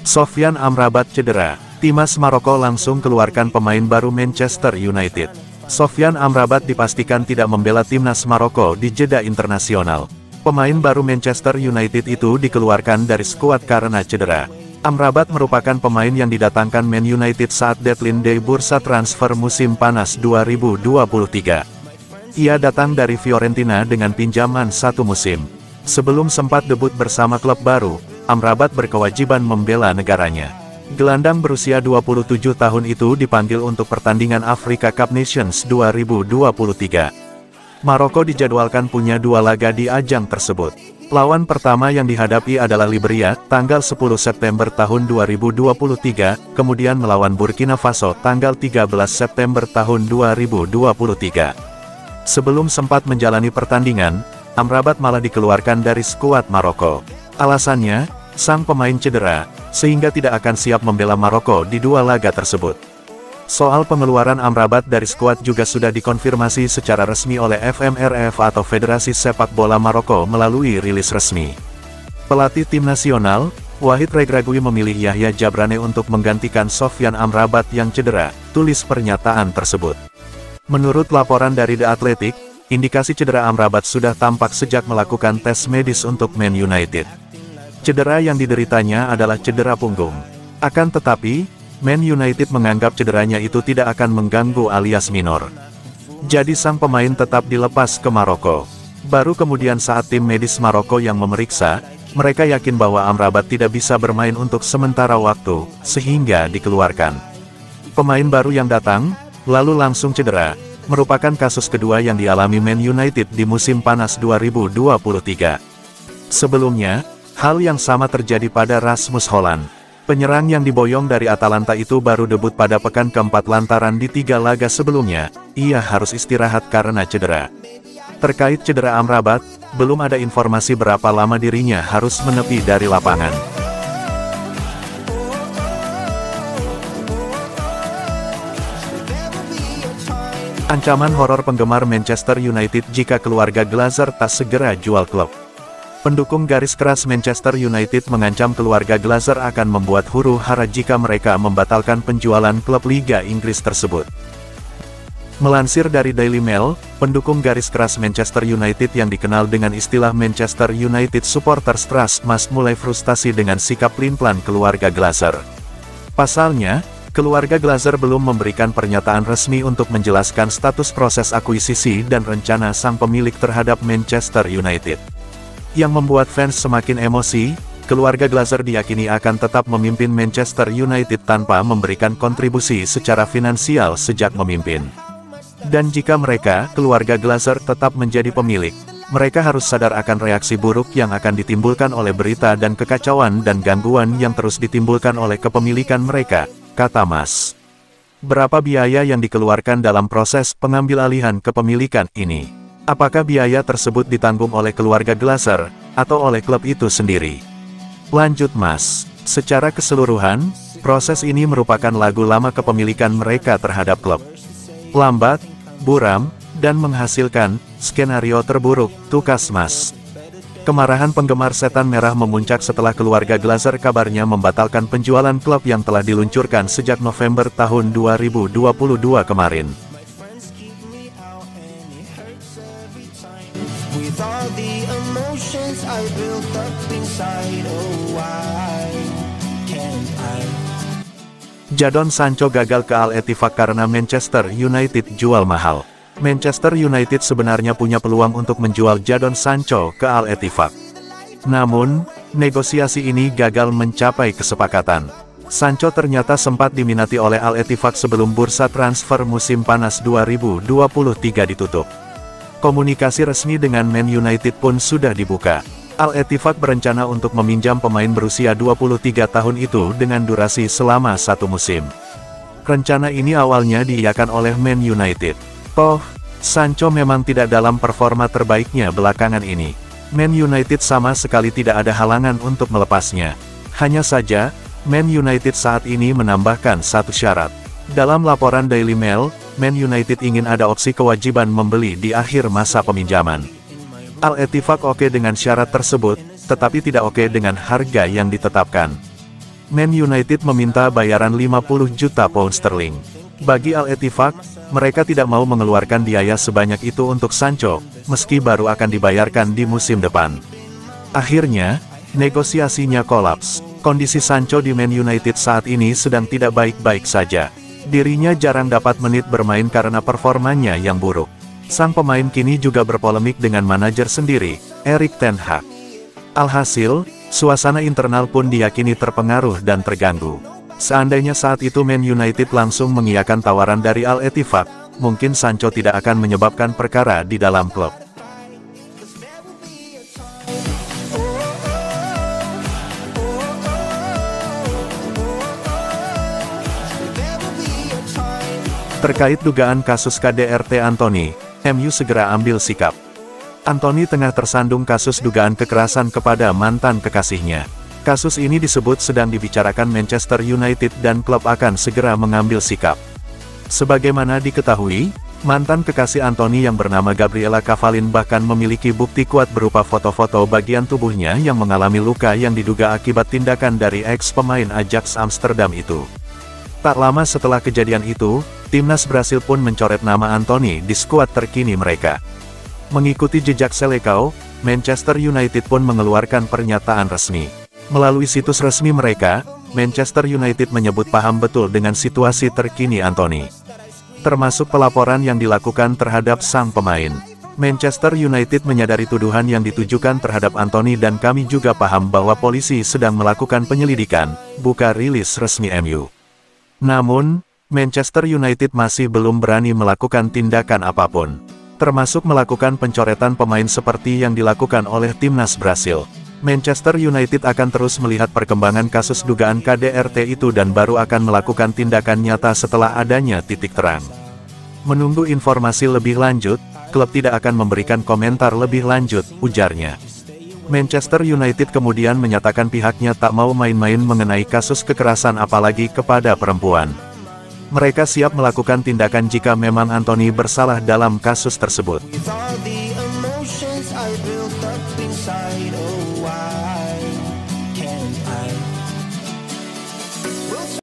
Sofyan Amrabat cedera. Timnas Maroko langsung keluarkan pemain baru Manchester United. Sofyan Amrabat dipastikan tidak membela timnas Maroko di jeda internasional. Pemain baru Manchester United itu dikeluarkan dari skuad karena cedera. Amrabat merupakan pemain yang didatangkan Man United saat deadline day bursa transfer musim panas 2023. Ia datang dari Fiorentina dengan pinjaman 1 musim. Sebelum sempat debut bersama klub baru, Amrabat berkewajiban membela negaranya. Gelandang berusia 27 tahun itu dipanggil untuk pertandingan Africa Cup Nations 2023. Maroko dijadwalkan punya 2 laga di ajang tersebut. Lawan pertama yang dihadapi adalah Liberia, tanggal 10 September tahun 2023, kemudian melawan Burkina Faso tanggal 13 September tahun 2023. Sebelum sempat menjalani pertandingan, Amrabat malah dikeluarkan dari skuad Maroko. Alasannya, sang pemain cedera, sehingga tidak akan siap membela Maroko di 2 laga tersebut. Soal pengeluaran Amrabat dari skuad juga sudah dikonfirmasi secara resmi oleh FMRF atau Federasi Sepak Bola Maroko melalui rilis resmi. Pelatih tim nasional, Wahid Regragui memilih Yahya Jabrane untuk menggantikan Sofyan Amrabat yang cedera, tulis pernyataan tersebut. Menurut laporan dari The Athletic, indikasi cedera Amrabat sudah tampak sejak melakukan tes medis untuk Man United. Cedera yang dideritanya adalah cedera punggung. Akan tetapi, Man United menganggap cederanya itu tidak akan mengganggu alias minor. Jadi sang pemain tetap dilepas ke Maroko. Baru kemudian saat tim medis Maroko yang memeriksa, mereka yakin bahwa Amrabat tidak bisa bermain untuk sementara waktu, sehingga dikeluarkan. Pemain baru yang datang, lalu langsung cedera, merupakan kasus kedua yang dialami Man United di musim panas 2023. Sebelumnya, hal yang sama terjadi pada Rasmus Holland. Penyerang yang diboyong dari Atalanta itu baru debut pada pekan keempat lantaran di 3 laga sebelumnya, ia harus istirahat karena cedera. Terkait cedera Amrabat, belum ada informasi berapa lama dirinya harus menepi dari lapangan. Ancaman horor penggemar Manchester United jika keluarga Glazer tak segera jual klub. Pendukung garis keras Manchester United mengancam keluarga Glazer akan membuat huru-hara jika mereka membatalkan penjualan klub Liga Inggris tersebut. Melansir dari Daily Mail, pendukung garis keras Manchester United yang dikenal dengan istilah Manchester United Supporters Trust mulai frustasi dengan sikap pelin-pelan keluarga Glazer. Pasalnya, keluarga Glazer belum memberikan pernyataan resmi untuk menjelaskan status proses akuisisi dan rencana sang pemilik terhadap Manchester United. Yang membuat fans semakin emosi, keluarga Glazer diyakini akan tetap memimpin Manchester United tanpa memberikan kontribusi secara finansial sejak memimpin. Dan jika mereka, keluarga Glazer tetap menjadi pemilik, mereka harus sadar akan reaksi buruk yang akan ditimbulkan oleh berita dan kekacauan dan gangguan yang terus ditimbulkan oleh kepemilikan mereka, kata Mas. Berapa biaya yang dikeluarkan dalam proses pengambil alihan kepemilikan ini? Apakah biaya tersebut ditanggung oleh keluarga Glazer, atau oleh klub itu sendiri? Lanjut Mas. Secara keseluruhan, proses ini merupakan lagu lama kepemilikan mereka terhadap klub. Lambat, buram, dan menghasilkan skenario terburuk, tukas Mas. Kemarahan penggemar setan merah memuncak setelah keluarga Glazer kabarnya membatalkan penjualan klub yang telah diluncurkan sejak November tahun 2022 kemarin. With all the emotions I built up inside, oh why can't I? Jadon Sancho gagal ke Al Ettifaq karena Manchester United jual mahal. Manchester United sebenarnya punya peluang untuk menjual Jadon Sancho ke Al Ettifaq. Namun, negosiasi ini gagal mencapai kesepakatan. Sancho ternyata sempat diminati oleh Al Ettifaq sebelum bursa transfer musim panas 2023 ditutup. Komunikasi resmi dengan Man United pun sudah dibuka. Al Ettifaq berencana untuk meminjam pemain berusia 23 tahun itu dengan durasi selama 1 musim. Rencana ini awalnya diiyakan oleh Man United. Toh, Sancho memang tidak dalam performa terbaiknya belakangan ini. Man United sama sekali tidak ada halangan untuk melepasnya. Hanya saja, Man United saat ini menambahkan satu syarat. Dalam laporan Daily Mail, Man United ingin ada opsi kewajiban membeli di akhir masa peminjaman. Al Ettifaq oke dengan syarat tersebut, tetapi tidak oke dengan harga yang ditetapkan. Man United meminta bayaran 50 juta pound sterling. Bagi Al-Ettifaq, mereka tidak mau mengeluarkan biaya sebanyak itu untuk Sancho, meski baru akan dibayarkan di musim depan. Akhirnya, negosiasinya kolaps. Kondisi Sancho di Man United saat ini sedang tidak baik-baik saja. Dirinya jarang dapat menit bermain karena performanya yang buruk. Sang pemain kini juga berpolemik dengan manajer sendiri, Erik ten Hag. Alhasil, suasana internal pun diyakini terpengaruh dan terganggu. Seandainya saat itu Man United langsung mengiyakan tawaran dari Al-Ettifaq, mungkin Sancho tidak akan menyebabkan perkara di dalam klub. Terkait dugaan kasus KDRT Anthony, MU segera ambil sikap. Anthony tengah tersandung kasus dugaan kekerasan kepada mantan kekasihnya. Kasus ini disebut sedang dibicarakan Manchester United dan klub akan segera mengambil sikap. Sebagaimana diketahui, mantan kekasih Anthony yang bernama Gabriela Cavallin bahkan memiliki bukti kuat berupa foto-foto bagian tubuhnya yang mengalami luka yang diduga akibat tindakan dari ex-pemain Ajax Amsterdam itu. Tak lama setelah kejadian itu, timnas Brasil pun mencoret nama Anthony di skuad terkini mereka. Mengikuti jejak Selecao, Manchester United pun mengeluarkan pernyataan resmi. Melalui situs resmi mereka, Manchester United menyebut paham betul dengan situasi terkini Anthony, termasuk pelaporan yang dilakukan terhadap sang pemain. Manchester United menyadari tuduhan yang ditujukan terhadap Anthony dan kami juga paham bahwa polisi sedang melakukan penyelidikan, buka rilis resmi MU. Namun, Manchester United masih belum berani melakukan tindakan apapun, termasuk melakukan pencoretan pemain seperti yang dilakukan oleh timnas Brasil. Manchester United akan terus melihat perkembangan kasus dugaan KDRT itu dan baru akan melakukan tindakan nyata setelah adanya titik terang. Menunggu informasi lebih lanjut, klub tidak akan memberikan komentar lebih lanjut, ujarnya. Manchester United kemudian menyatakan pihaknya tak mau main-main mengenai kasus kekerasan apalagi kepada perempuan. Mereka siap melakukan tindakan jika memang Anthony bersalah dalam kasus tersebut. I built up inside, oh why can't I